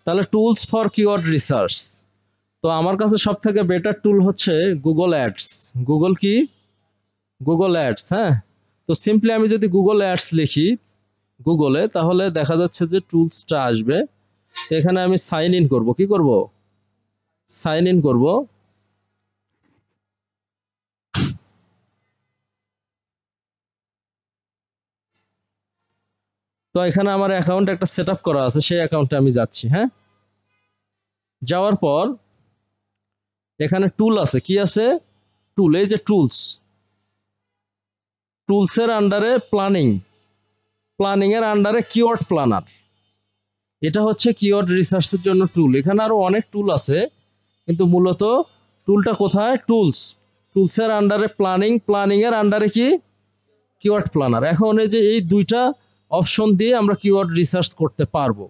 তাহলে tools for keyword research, তো আমার কাছে সব থেকে বেটার টুল হচ্ছে গুগল অ্যাডস। গুগল কি? Google ads. হ্যাঁ, তো সিম্পলি আমি যদি গুগল অ্যাডস লিখি গুগলে, তাহলে দেখা যাচ্ছে যে টুলসটা আসবে। এখানে আমি সাইন ইন করব। কি করব? সাইন ইন করব। তো এখানে আমার অ্যাকাউন্ট একটা সেট আপ করা আছে, সেই অ্যাকাউন্টে আমি যাচ্ছি। হ্যাঁ, যাওয়ার পর এখানে টুল আছে। কি আছে? টুল। এই যে টুলস, টুলসের আন্ডারে প্ল্যানিং, প্ল্যানিং এর আন্ডারে কিওয়ার্ড প্ল্যানার। এটা হচ্ছে কিওয়ার্ড রিসার্চের জন্য টুল। এখানে আরো অনেক টুল আছে, কিন্তু মূলত টুলটা কোথায়? টুলস। টুলসের আন্ডারে প্ল্যানিং, প্ল্যানিং এর আন্ডারে কি? Keyword planner. এখন এই যে এই দুইটা অপশন দিয়ে আমরা কিওয়ার্ড রিসার্চ করতে পারবো।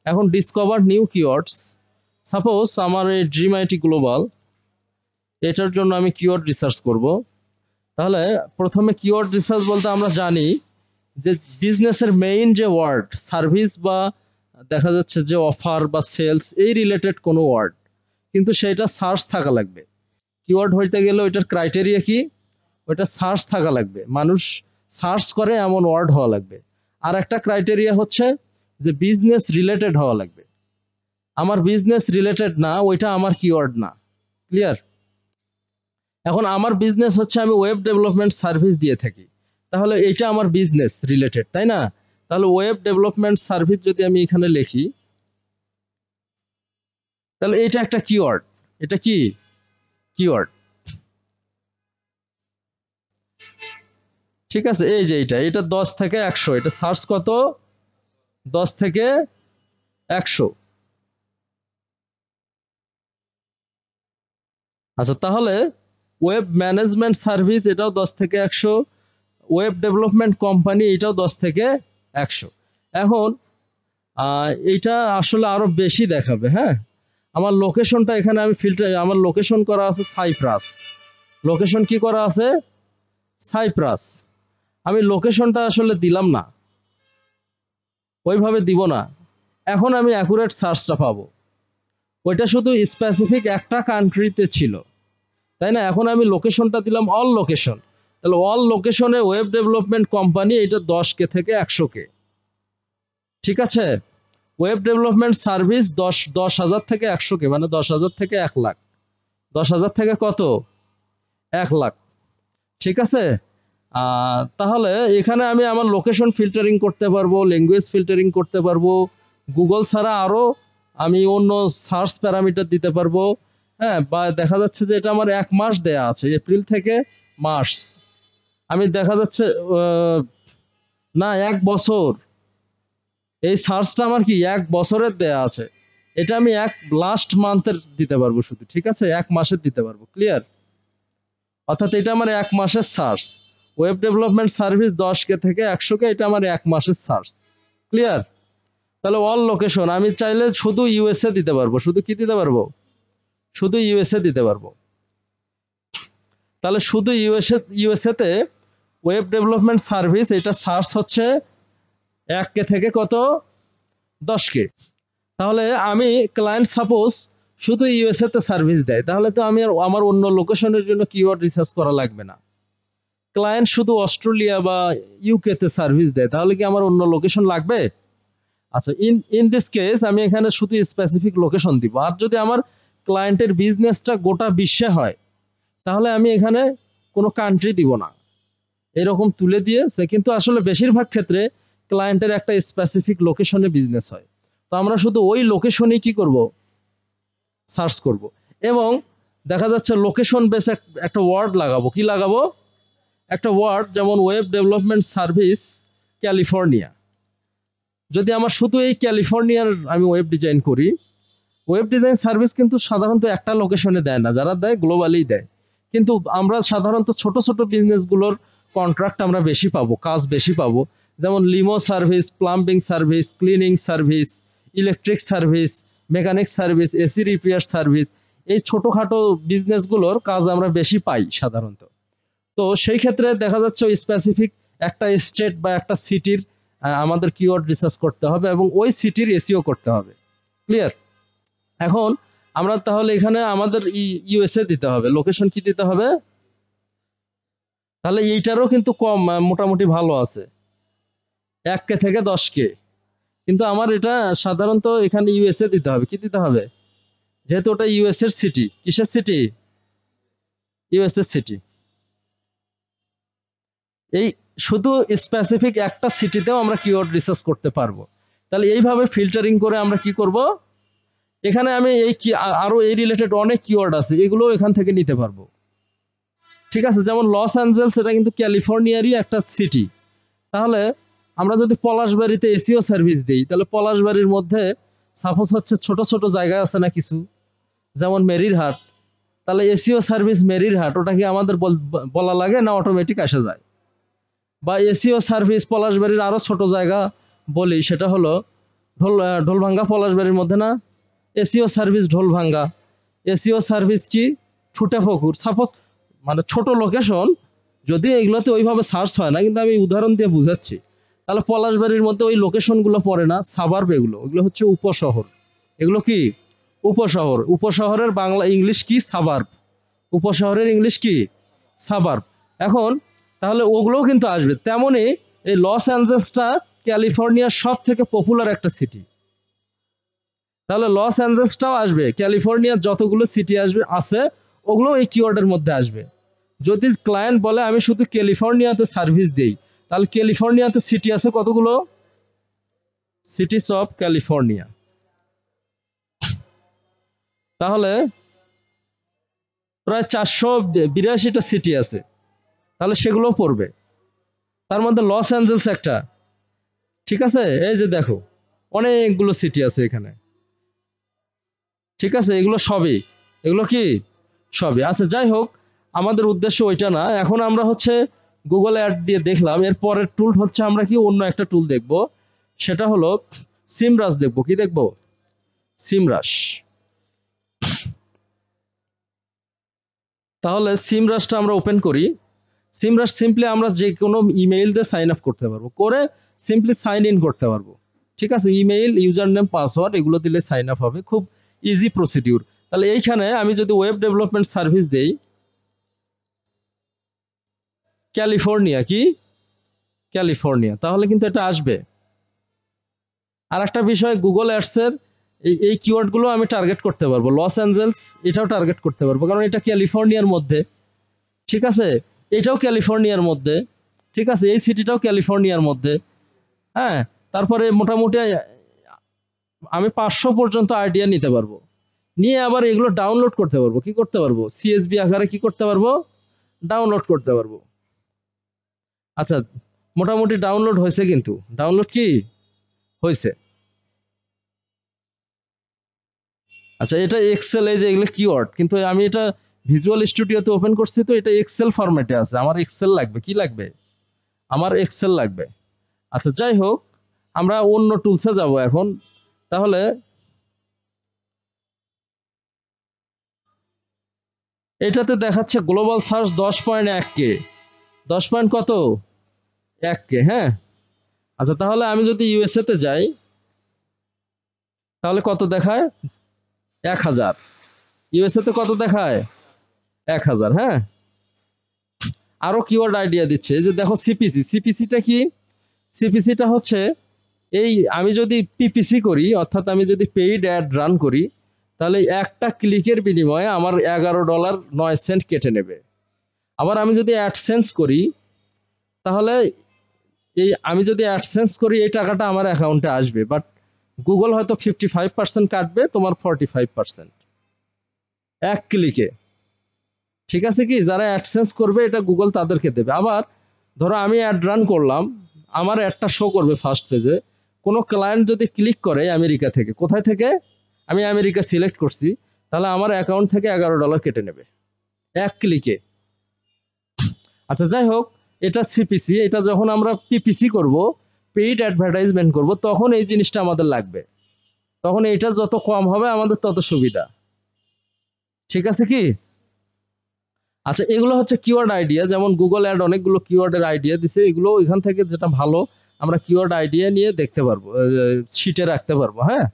এখন ডিসকভার নিউ কিওয়ার্ডস। সাপোজ আমার এই ড্রিম আইটি গ্লোবাল, এটার জন্য আমি কিওয়ার্ড রিসার্চ করব। তাহলে প্রথমে কিওয়ার্ড রিসার্চ বলতে আমরা জানি যে বিজনেসের মেইন যে ওয়ার্ড, সার্ভিস বা দেখা যাচ্ছে যে অফার বা সেলস, এই রিলেটেড কোনো ওয়ার্ড, কিন্তু সেটা সার্চ থাকা লাগবে। কিওয়ার্ড হইতে গেলে ওইটার ক্রাইটেরিয়া কি? ওইটা সার্চ থাকা লাগবে, মানুষ সার্চ করে এমন ওয়ার্ড হওয়া লাগবে। আর একটা ক্রাইটেরিয়া হচ্ছে যে বিজনেস রিলেটেড হওয়া লাগবে। আমার বিজনেস রিলেটেড না, ওইটা আমার কিওয়ার্ড না। ক্লিয়ার? এখন আমার বিজনেস হচ্ছে আমি ওয়েব ডেভেলপমেন্ট সার্ভিস দিয়ে থাকি, তাহলে এইটা আমার বিজনেস রিলেটেড, তাই না? তাহলে ওয়েব ডেভেলপমেন্ট সার্ভিস যদি আমি এখানে লিখি, তাহলে এটা একটা কিওয়ার্ড। এটা কি? কিওয়ার্ড। ঠিক আছে, এই যে এটা 10 থেকে 100, এটা সার্চ কত? 10 থেকে 100। আচ্ছা, তাহলে ওয়েব ম্যানেজমেন্ট সার্ভিস, এটাও 10 থেকে 100। ওয়েব ডেভেলপমেন্ট কোম্পানি, এটাও 10 থেকে 100। এখন এইটা আসলে আরো বেশি দেখাবে। হ্যাঁ, আমার লোকেশনটা এখানে আমি ফিল্টার, আমার লোকেশন করা আছে সাইপ্রাস। লোকেশন কি করা আছে? সাইপ্রাস। আমি লোকেশনটা আসলে দিলাম না, ওইভাবে দিব না। এখন আমি অ্যাকুরেট সার্চটা পাবো। ওইটা শুধু স্পেসিফিক একটা কান্ট্রিতে ছিল, তাই না? এখন আমি লোকেশনটা দিলাম অল লোকেশন, তাহলে অল লোকেশনে ওয়েব ডেভেলপমেন্ট কোম্পানি, এটা 10K থেকে 100K। ঠিক আছে, ওয়েব ডেভেলপমেন্ট সার্ভিস 10,000 থেকে 100K, মানে 10,000 থেকে 1 লাখ। 10,000 থেকে কত? 1 লাখ। ঠিক আছে, তাহলে এখানে আমি আমার লোকেশন ফিল্টারিং করতে পারবো, ল্যাঙ্গুয়েজ ফিল্টারিং করতে পারবো, গুগল ছাড়া আরো আমি অন্য সার্চ প্যারামিটার দিতে পারবো। হ্যাঁ, বা দেখা যাচ্ছে যে এটা আমার 1 মাস দেয়া আছে, এপ্রিল থেকে মার্চ। আমি দেখা যাচ্ছে না, 1 বছর। এই সার্চটা আমার কি 1 বছরের দেয়া আছে, এটা আমি লাস্ট মান্থের দিতে পারবো শুধু। ঠিক আছে, 1 মাসের দিতে পারবো। ক্লিয়ার? অর্থাৎ এটা আমার 1 মাসের search. Web development service 10K থেকে 100K, এটা আমার 1 মাসের সার্চ। ক্লিয়ার? তাহলে অল লোকেশন আমি চাইলে শুধু ইউএসএ দিতে পারবো। শুধু কি দিতে পারবো? শুধু ইউএসএ দিতে পারবো। তাহলে শুধু ইউএসএ তে ওয়েব ডেভেলপমেন্ট সার্ভিস, এটা সার্চ হচ্ছে 1K থেকে কত? 10K। তাহলে আমি ক্লায়েন্ট সাপোজ শুধু ইউএসএ তে সার্ভিস দেয়, তাহলে তো আমি আর আমার অন্য লোকেশনের জন্য কিওয়ার্ড রিসার্চ করা লাগবে না। ক্লায়েন্ট শুধু অস্ট্রেলিয়া বা ইউকে তে সার্ভিস দেয়, তাহলে কি আমার অন্য লোকেশন লাগবে? আচ্ছা, ইন দিস কেস আমি এখানে শুধু স্পেসিফিক লোকেশন দিব। আর যদি আমার ক্লায়েন্টের বিজনেসটা গোটা বিশ্বে হয়, তাহলে আমি এখানে কোনো কান্ট্রি দিব না, এরকম তুলে দিয়েছে। কিন্তু আসলে বেশিরভাগ ক্ষেত্রে ক্লায়েন্টের একটা স্পেসিফিক লোকেশনে বিজনেস হয়, তো আমরা শুধু ওই লোকেশনেই কি করব? সার্চ করব। এবং দেখা যাচ্ছে লোকেশন বেস একটা ওয়ার্ড লাগাবো। কি লাগাবো? একটা ওয়ার্ড, যেমন ওয়েব ডেভেলপমেন্ট সার্ভিস ক্যালিফোর্নিয়া। যদি আমার শুধু এই ক্যালিফোর্নিয়ার আমি ওয়েব ডিজাইন করি, ওয়েব ডিজাইন সার্ভিস কিন্তু সাধারণত একটা লোকেশনে দেয় না, যারা দেয় গ্লোবালি দেয়। কিন্তু আমরা সাধারণত ছোট ছোট বিজনেসগুলোর কন্ট্রাক্ট আমরা বেশি পাবো, কাজ বেশি পাবো। যেমন limo service, plumbing service, cleaning service, electric service, mechanic service, AC repair service, এই ছোটখাটো বিজনেসগুলোর কাজ আমরা বেশি পাই সাধারণত। তো সেই ক্ষেত্রে দেখা যাচ্ছে ওই স্পেসিফিক একটা স্টেট বা একটা সিটির আমাদের কিওয়ার্ড রিসার্চ করতে হবে, এবং ওই সিটির এসইও করতে হবে। ক্লিয়ার? এখন আমরা তাহলে এখানে আমাদের ইউএসএ দিতে হবে, লোকেশন কি দিতে হবে? তাহলে এইটারও কিন্তু কম, মোটামুটি ভালো আছে, 1K থেকে 10K। কিন্তু আমার এটা সাধারণত এখানে ইউএসএ দিতে হবে। কি দিতে হবে? যেহেতু ওটা ইউএস এর সিটি। কিসের সিটি? ইউএস এর সিটি। এই শুধু স্পেসিফিক একটা সিটিতেও আমরা কিওয়ার্ড রিসার্চ করতে পারবো। তাহলে এইভাবে ফিল্টারিং করে আমরা কি করব, এখানে আমি এই আরো এই রিলেটেড অনেক কিওয়ার্ড আছে, এগুলো এখান থেকে নিতে পারবো। ঠিক আছে, যেমন লস অ্যাঞ্জেলস, এটা কিন্তু ক্যালিফোর্নিয়ারই একটা সিটি। তাহলে আমরা যদি পলাশবাড়িতে এসিও সার্ভিস দিই, তাহলে পলাশবাড়ির মধ্যে সাপোজ হচ্ছে ছোট ছোট জায়গা আছে না কিছু, যেমন মেরির হাট, তাহলে এসিও সার্ভিস মেরির হাট, ওটা কি আমাদের বলা লাগে না অটোমেটিক আসে যায়? বা এসিও সার্ভিস পলাশবাড়ির আরো ছোট জায়গা বলি, সেটা হলো ঢোলভাঙ্গা পলাশবাড়ির মধ্যে না, SEO service Dholbhanga, SEO service কি ঠুটেপুকুর, সাপোজ মানে ছোট লোকেশন, যদি এগুলোতে ওইভাবে সার্চ হয় না, কিন্তু আমি উদাহরণ দিয়ে বুঝাচ্ছি। তাহলে পলাশবাড়ির মধ্যে ওই লোকেশনগুলো পড়ে না, সাবার্ব, এগুলো হচ্ছে উপশহর। এগুলো কি উপশহর? উপশহরের বাংলা ইংলিশ কি? সাবার্ব। উপশহরের ইংলিশ কি? সাবার্ব। এখন তাহলে ওগুলোও কিন্তু আসবে। তেমনি এই লস অ্যাঞ্জেলসটা ক্যালিফোর্নিয়ার সব থেকে পপুলার একটা সিটি, তাহলে লস অ্যাঞ্জেলসটাও আসবে, ক্যালিফোর্নিয়ার যতগুলো সিটি আসবে আছে ওগুলো এই কিওয়ার্ডের মধ্যে আসবে। যদি ক্লায়েন্ট বলে আমি শুধু ক্যালিফোর্নিয়াতে সার্ভিস দেই, তাহলে ক্যালিফোর্নিয়াতে সিটি আছে কতগুলো? Cities of California. তাহলে প্রায় 482টা সিটি আছে, তাহলে সেগুলো পড়বে। তার মধ্যে লস অ্যাঞ্জেলস একটা, ঠিক আছে, এই যে দেখো অনেকগুলো সিটি আছে এখানে, ঠিক আছে, এগুলো সবই, এগুলো কি সবই। আচ্ছা যাই হোক, আমাদের উদ্দেশ্য ওইটা না। এখন আমরা হচ্ছে গুগল অ্যাড দিয়ে দেখলাম, এর পরের টুল হচ্ছে আমরা কি অন্য একটা টুল দেখব, সেটা হলো সিমরাশ দেখব। কি দেখব? সিমরাশ। তাহলে সিমরাশটা আমরা ওপেন করি। সিমরাশ সিম্পলি আমরা যে কোনো ইমেইল দিয়ে সাইন আপ করতে পারবো, করে সিম্পলি সাইন ইন করতে পারবো। ঠিক আছে, ইমেইল, ইউজার নেম, পাসওয়ার্ড এগুলো দিলে সাইন আপ হবে, খুব ইজি প্রসিডিউর। তাহলে এইখানে আমি যদি ওয়েব ডেভেলপমেন্ট সার্ভিস দেই ক্যালিফোর্নিয়া, কি ক্যালিফোর্নিয়া, তাহলে কিন্তু এটা আসবে। আর একটা বিষয়, গুগল অ্যাডসের এই কিওয়ার্ডগুলো আমি টার্গেট করতে পারবো। লস অ্যাঞ্জেলস এটাও টার্গেট করতে পারবো, কারণ এটা ক্যালিফোর্নিয়ার মধ্যে। ঠিক আছে, এটাও ক্যালিফোর্নিয়ার মধ্যে। ঠিক আছে, এই সিটিটাও ক্যালিফোর্নিয়ার মধ্যে। হ্যাঁ, তারপরে মোটামুটি আমি 500 পর্যন্ত আইডিয়া নিতে পারবো, নিয়ে আবার এগুলো ডাউনলোড করতে পারবো। কি করতে পারবো? সিএসভি আকারে কি করতে পারবো? ডাউনলোড করতে পারবো। আচ্ছা, মোটামুটি ডাউনলোড হয়েছে, কিন্তু ডাউনলোড কি হয়েছে। আচ্ছা, এটা এক্সেল, এই যে এগুলো কিওয়ার্ড, কিন্তু আমি এটা ভিজুয়াল স্টুডিওতে ওপেন করছি, তো এটা এক্সেল ফরম্যাটে আছে। আমার এক্সেল লাগবে। কি লাগবে? আমার এক্সেল লাগবে। আচ্ছা যাই হোক, আমরা অন্য টুলসে যাব এখন। তাহলে এটাতে দেখাচ্ছে গ্লোবাল সার্চ 10.1K, 10 পয়েন্ট কত? 1K। হ্যাঁ, আচ্ছা তাহলে আমি যদি ইউএসএ তে যাই, তাহলে কত দেখায়? 1000। ইউএসএ তে কত দেখায়? 1000। হ্যাঁ, আরো কিওয়ার্ড আইডিয়া দিচ্ছে, এই যে দেখো সিপিসি। সিপিসিটা কি? সিপিসিটা হচ্ছে এই, আমি যদি পিপিসি করি, অর্থাৎ আমি যদি পেইড অ্যাড রান করি, তাহলে একটা ক্লিকের বিনিময়ে আমার $11.09 কেটে নেবে। আবার আমি যদি অ্যাডসেন্স করি, তাহলে আমি যদি অ্যাডসেন্স করি, এই টাকাটা আমার অ্যাকাউন্টে আসবে, বাট গুগল হয়তো 55% কাটবে, তোমার 45% এক ক্লিকে। ঠিক আছে, কি যারা অ্যাডসেন্স করবে এটা গুগল তাদেরকে দেবে। আবার ধরো আমি অ্যাড রান করলাম, আমার অ্যাডটা শো করবে ফার্স্ট পেজে, কোনো ক্লায়েন্ট যদি ক্লিক করে আমেরিকা থেকে, কোথায় থেকে? আমি আমেরিকা সিলেক্ট করছি, তাহলে আমার অ্যাকাউন্ট থেকে $11 কেটে নেবে এক ক্লিকে। আচ্ছা যাই হোক, এটা সিপিসি। এটা যখন আমরা পিপিসি করব, পেইড অ্যাডভার্টাইজমেন্ট করব, তখন এই জিনিসটা আমাদের লাগবে। তখন এটা যত কম হবে আমাদের তত সুবিধা। ঠিক আছে কি? আচ্ছা, এগুলো হচ্ছে কিওয়ার্ড আইডিয়া। যেমন গুগল অ্যাড অনেকগুলো কিওয়ার্ডের আইডিয়া দিছে, এগুলো এখান থেকে যেটা ভালো আমরা কিওয়ার্ড আইডিয়া নিয়ে দেখতে পারবো, শিটে রাখতে পারবো। হ্যাঁ।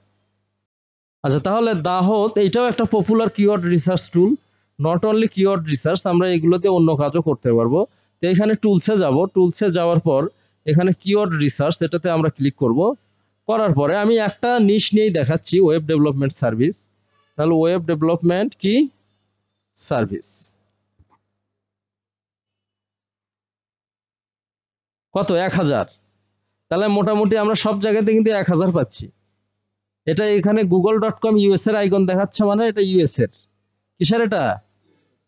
আচ্ছা, তাহলে দাহত এইটাও একটা popular keyword research tool. Not only keyword research, আমরা এগুলোতে অন্য কাজও করতে পারবো। তো এখানে টুলসে যাব, টুলসে যাওয়ার পর এখানে কিওয়ার্ড রিসার্চ, এটাতে আমরা ক্লিক করব। করার পরে আমি একটা নিশ নিয়েই দেখাচ্ছি, ওয়েব ডেভেলপমেন্ট সার্ভিস। তাহলে ওয়েব ডেভেলপমেন্ট কি সার্ভিস, কত 1000। তাহলে মোটামুটি আমরা সব জায়গাতে কিন্তু 1000 পাচ্ছি। এটা এখানে google.com ইউএস এর আইকন দেখাচ্ছে, মানে এটা ইউএস এর। কিসের এটা?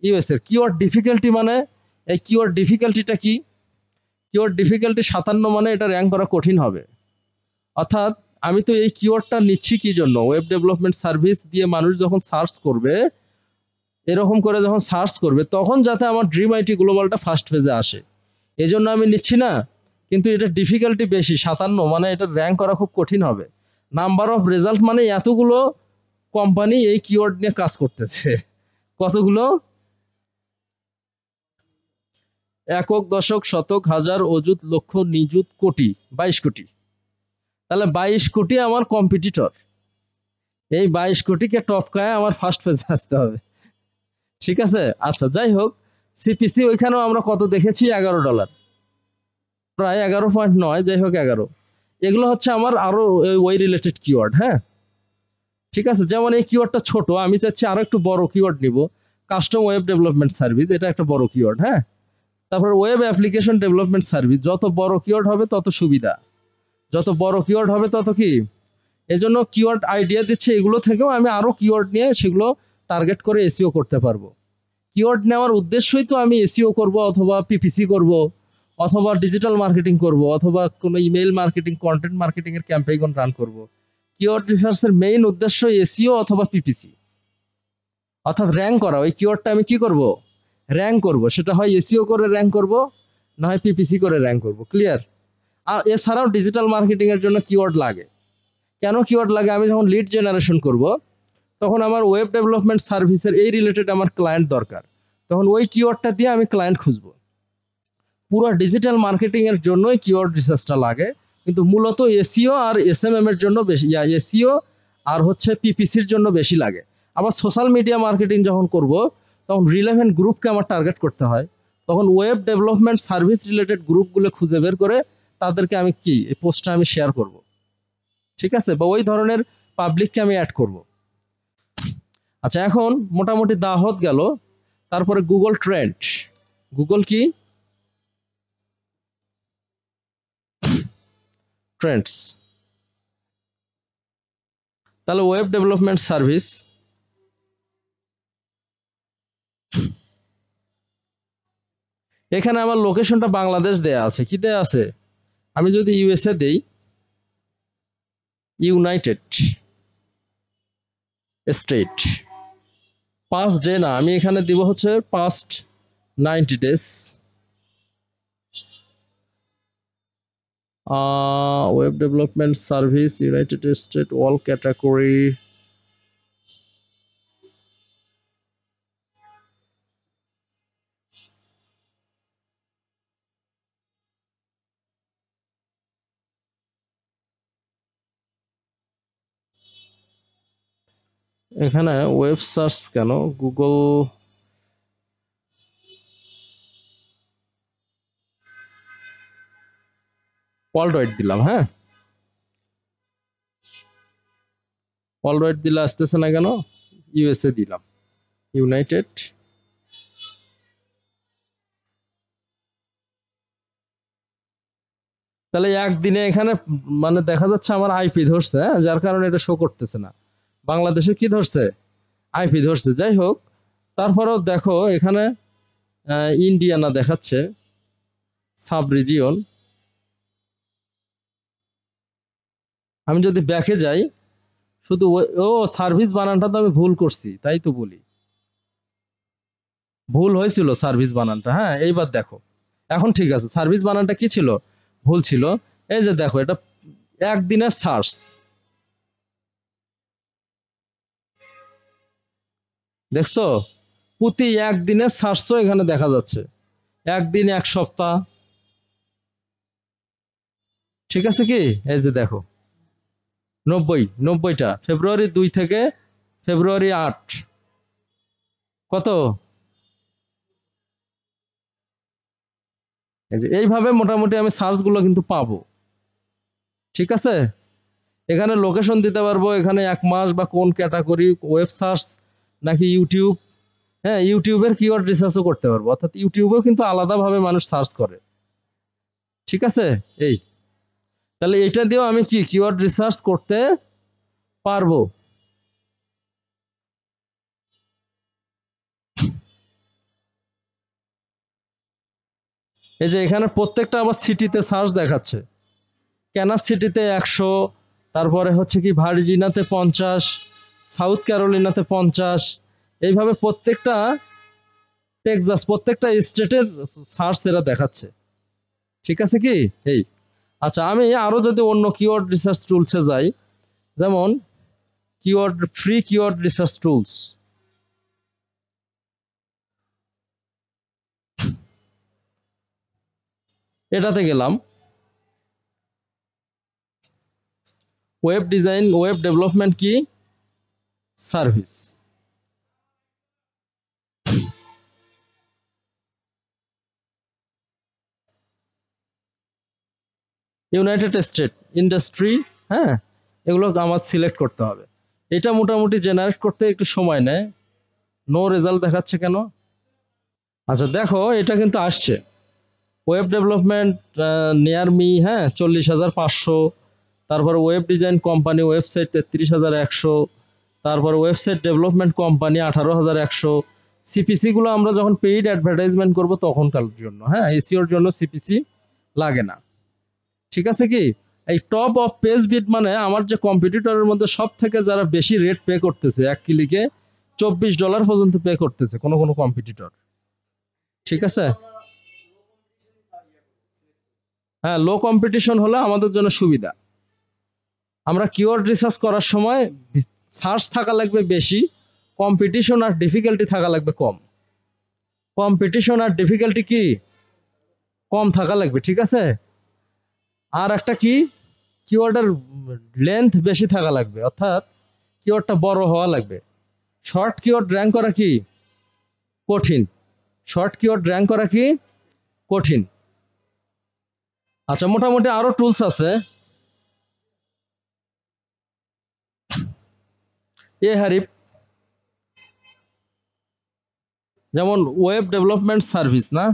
ইউএস এর। কিওয়ার্ড ডিফিকাল্টি মানে, এই কিওয়ার্ড ডিফিকাল্টিটা কি? কিওয়ার্ড ডিফিকাল্টি 57, মানে এটা র্যাঙ্ক করা কঠিন হবে। অর্থাৎ আমি তো এই কিওয়ার্ডটা নিচ্ছি কি জন্য, ওয়েব ডেভেলপমেন্ট সার্ভিস দিয়ে মানুষ যখন সার্চ করবে, এরকম করে যখন সার্চ করবে, তখন যাতে আমার ড্রিম আইটি গ্লোবালটা ফার্স্ট পেজে আসে, এই জন্য আমি নিচ্ছি না। কিন্তু এটা ডিফিকাল্টি বেশি 57, মানে এটা র্যাঙ্ক করা খুব কঠিন হবে। নাম্বার অফ রেজাল্ট মানে এতগুলো কোম্পানি এই কিওয়ার্ড নিয়ে কাজ করতেছে। কতগুলো? একক, দশক, শতক, হাজার, অযুত, লক্ষ, নিযুত, কোটি, 22 কোটি। তাহলে 22 কোটি আমার কম্পিটিটর। এই 22 কোটিকে টপকায় আমার ফার্স্ট পেজে আসতে হবে। ঠিক আছে, আচ্ছা যাই হোক, সিপিসি ওইখানেও আমরা কত দেখেছি, $11, প্রায় 11.9, যাই হোক 11। এগুলো হচ্ছে আমার আরো ওই রিলেটেড কিওয়ার্ড। হ্যাঁ, ঠিক আছে। যেমন এই কিওয়ার্ডটা ছোট, আমি চাচ্ছি আরো একটু বড় কিওয়ার্ড নিব। কাস্টম ওয়েব ডেভেলপমেন্ট সার্ভিস, এটা একটা বড় কিওয়ার্ড। হ্যাঁ, তারপর ওয়েব অ্যাপ্লিকেশন ডেভেলপমেন্ট সার্ভিস, যত বড় কিওয়ার্ড হবে তত সুবিধা, যত বড় কিওয়ার্ড হবে তত কি। এজন্য কিওয়ার্ড আইডিয়া দিচ্ছে, এগুলো থেকেও আমি আরো কিওয়ার্ড নিয়ে সেগুলো টার্গেট করে এসইও করতে পারবো। কিওয়ার্ড নেওয়ার উদ্দেশ্যই তো আমি এসইও করব, অথবা পিপিসি করব, অথবা ডিজিটাল মার্কেটিং করব, অথবা কোনো ইমেইল মার্কেটিং, কন্টেন্ট মার্কেটিং এর ক্যাম্পেইন রান করব। কিওয়ার্ড রিসার্চের মেইন উদ্দেশ্য এসইও অথবা পিপিসি, অর্থাৎ র্যাঙ্ক করা। ওই কিওয়ার্ডটা আমি কি করব, র্যাঙ্ক করব। সেটা হয় এসইও করে র্যাঙ্ক করব, না হয় পিপিসি করে র্যাঙ্ক করব। ক্লিয়ার? আর এছাড়াও ডিজিটাল মার্কেটিং এর জন্য কিওয়ার্ড লাগে। কেন কিওয়ার্ড লাগে? আমি যখন লিড জেনারেশন করব, তখন আমার ওয়েব ডেভেলপমেন্ট সার্ভিসের এই রিলেটেড আমার ক্লায়েন্ট দরকার, তখন ওই কিওয়ার্ডটা দিয়ে আমি ক্লায়েন্ট খুঁজবো। পুরো ডিজিটাল মার্কেটিং এর জন্যই কিওয়ার্ড রিসার্চটা লাগে, কিন্তু মূলত এসইও আর এসএমএম এর জন্য বেশি, এসইও আর হচ্ছে পিপিসির জন্য বেশি লাগে। আবার সোশ্যাল মিডিয়া মার্কেটিং যখন করব, তখন রিলেভেন্ট গ্রুপকে আমার টার্গেট করতে হয়, তখন ওয়েব ডেভেলপমেন্ট সার্ভিস রিলেটেড গ্রুপগুলো খুঁজে বের করে তাদেরকে আমি কি এই পোস্টটা আমি শেয়ার করব। ঠিক আছে, বা ওই ধরনের পাবলিককে আমি অ্যাড করব। আচ্ছা, এখন মোটামুটি দাহত গেল। তারপরে গুগল ট্রেন্ড। গুগল কি ট্রেন্ডস। তাহলে ওয়েব ডেভেলপমেন্ট সার্ভিস, এখানে আমার লোকেশনটা বাংলাদেশ দেয়া আছে। কি দেয়া আছে? আমি যদি ইউএসএ দেই, ইউনাইটেড স্টেট, পাস্ট ডে না, আমি এখানে দিব হচ্ছে past 90 days. Web development service, United state, all category. এখানে ওয়েব সার্চ কেন, গুগল ওয়ার্ল্ড ওয়াইড দিলাম। হ্যাঁ, ওয়ার্ল্ড ওয়াইড দিলে আসতেছে না কেন? ইউএসএ দিলাম, ইউনাইটেড। তাহলে একদিনে এখানে মানে দেখা যাচ্ছে আমার আইপি ধরছে, হ্যাঁ, যার কারণে এটা শো করতেছে না। বাংলাদেশে কি ধরছে? আইপি ধরছে। যাই হোক, তারপরেও দেখো এখানে ইন্ডিয়ানা দেখাচ্ছে, সাব রিজিয়ন। আমি যদি ব্যাকে যাই, শুধু ও সার্ভিস বানানটা তো আমি ভুল করছি, তাই তো বলি, ভুল হয়েছিল সার্ভিস বানানটা। হ্যাঁ, এইবার দেখো, এখন ঠিক আছে। সার্ভিস বানানটা কি ছিল? ভুল ছিল। এই যে দেখো, এটা একদিনের সার্চ, দেখছো? প্রতি একদিনের সার্চও এখানে দেখা যাচ্ছে, একদিন, এক সপ্তাহ। ঠিক আছে কি? এই যে দেখো, 90টা, ফেব্রুয়ারি 2 থেকে ফেব্রুয়ারি 8 কত? এইভাবে মোটামুটি আমি সার্চগুলো কিন্তু পাবো। ঠিক আছে, এখানে লোকেশন দিতে পারবো, এখানে 1 মাস বা কোন ক্যাটাগরি, ওয়েব সার্চ নাকি ইউটিউব। হ্যাঁ, ইউটিউবের কিওয়ার্ড রিসার্চও করতে পারবো, অর্থাৎ ইউটিউবেও কিন্তু আলাদাভাবে মানুষ সার্চ করে। ঠিক আছে, এই তাহলে এটা দিয়েও আমি কি কিওয়ার্ড রিসার্চ করতে পারবো। এই যে এখানে প্রত্যেকটা আবার সিটিতে সার্চ দেখাচ্ছে। ক্যানাস সিটিতে 100, তারপরে হচ্ছে কি ভার্জিনাতে 50, সাউথ ক্যারোলিনাতে 50, এইভাবে প্রত্যেকটা টেক্সাস, প্রত্যেকটা স্টেটের সার্চ এরা দেখাচ্ছে। ঠিক আছে কি এই, আচ্ছা আমি আরো যদি অন্য কিওয়ার্ড রিসার্চ টুলসে যাই, যেমন keyword free keyword research tools, এটাতে গেলাম। ওয়েব ডিজাইন, ওয়েব ডেভেলপমেন্ট কি সার্ভিস, ইউনাইটেড স্টেট ইন্ডাস্ট্রি। হ্যাঁ, এগুলো আমার সিলেক্ট করতে হবে। এটা মোটামুটি জেনারেট করতে একটু সময় নেয়। নো রেজাল্ট দেখাচ্ছে কেন? আচ্ছা দেখো, এটা কিন্তু আসছে ওয়েব ডেভেলপমেন্ট নিয়ার মি, হ্যাঁ 40,500, তারপর ওয়েব ডিজাইন কোম্পানি ওয়েবসাইট 33,100, তারপর ওয়েবসাইট ডেভেলপমেন্ট কোম্পানি 18,100। সিপিসি গুলো আমরা যখন পেইড অ্যাডভার্টাইজমেন্ট করব তখনকার জন্য, হ্যাঁ এসিওর জন্য সিপিসি লাগে না। ঠিক আছে কি, এই টপ অফ পেজ বিট মানে আমার যে কম্পিটিটরের মধ্যে সব থেকে যারা বেশি রেট পে করতেছে, এক ক্লিকে $24 পর্যন্ত পে করতেছে কোনো কোনো কম্পিটিটর। ঠিক আছে, হ্যাঁ লো কম্পিটিশন হলে আমাদের জন্য সুবিধা। আমরা কিওয়ার্ড রিসার্চ করার সময় সার্চ থাকা লাগবে বেশি, কম্পিটিশন আর ডিফিকাল্টি থাকা লাগবে কম। কম্পিটিশন আর ডিফিকাল্টি কি কম থাকা লাগবে। ঠিক আছে, আর একটা কি, কিওয়ার্ডের লেন্থ বেশি থাকা লাগবে, অর্থাৎ কিওয়ার্ডটা বড় হওয়া লাগবে। শর্ট কিওয়ার্ড র্যাঙ্ক করা কি কঠিন, শর্ট কিওয়ার্ড র্যাঙ্ক করা কি কঠিন। আচ্ছা মোটামুটি আরো টুলস আছে, এহারিপ, যেমন ওয়েব ডেভেলপমেন্ট সার্ভিস না,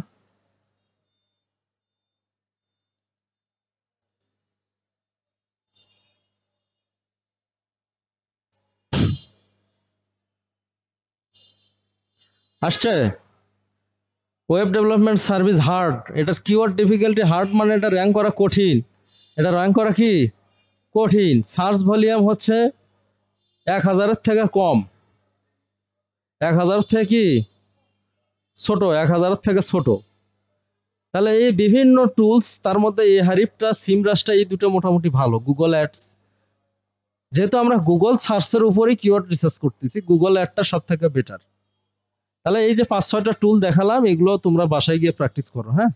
আসছে ওয়েব ডেভেলপমেন্ট সার্ভিস হার্ড, এটার কিওয়ার্ড ডিফিকাল্টি হার্ড মানে এটা র্যাঙ্ক করা কঠিন। এটা র্যাঙ্ক করা কি কঠিন, সার্চ ভলিউম হচ্ছে 1,000-এর থেকে কম, 1,000 থেকে কি ছোট, 1,000-এর থেকে ছোট। তাহলে এই বিভিন্ন টুলস, তার মধ্যে এই হারিপটা সিমরাসটা এই দুটো মোটামুটি ভালো। গুগল অ্যাডস, যেহেতু আমরা গুগল সার্চের উপরেই কিওয়ার্ড রিসার্চ করতেছি, গুগল অ্যাডটা সব থেকে বেটার। তাহলে এই যে 5-6টা টুল দেখালাম, এগুলো তোমরা বাসায় গিয়ে প্র্যাকটিস করো। হ্যাঁ।